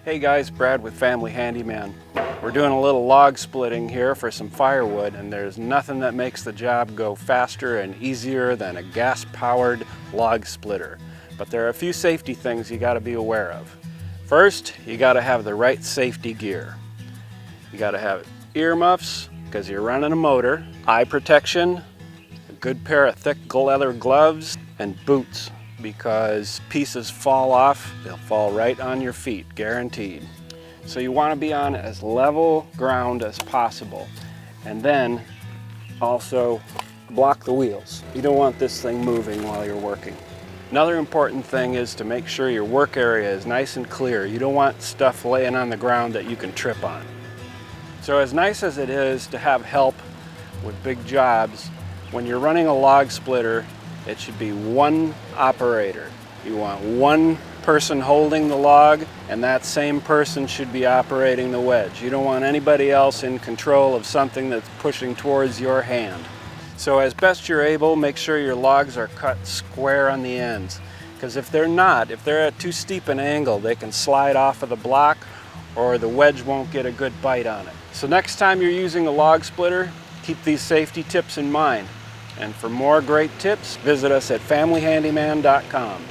Hey guys, Brad with Family Handyman. We're doing a little log splitting here for some firewood, and there's nothing that makes the job go faster and easier than a gas-powered log splitter. But there are a few safety things you got to be aware of. First, you got to have the right safety gear. You got to have earmuffs because you're running a motor, eye protection, a good pair of thick leather gloves, and boots, because pieces fall off, they'll fall right on your feet, guaranteed. So you want to be on as level ground as possible, and then also block the wheels. You don't want this thing moving while you're working. Another important thing is to make sure your work area is nice and clear. You don't want stuff laying on the ground that you can trip on. So as nice as it is to have help with big jobs, when you're running a log splitter, it should be one operator. You want one person holding the log, and that same person should be operating the wedge. You don't want anybody else in control of something that's pushing towards your hand. So as best you're able, make sure your logs are cut square on the ends, because if they're not, if they're at too steep an angle, they can slide off of the block or the wedge won't get a good bite on it. So next time you're using a log splitter, keep these safety tips in mind. And for more great tips, visit us at familyhandyman.com.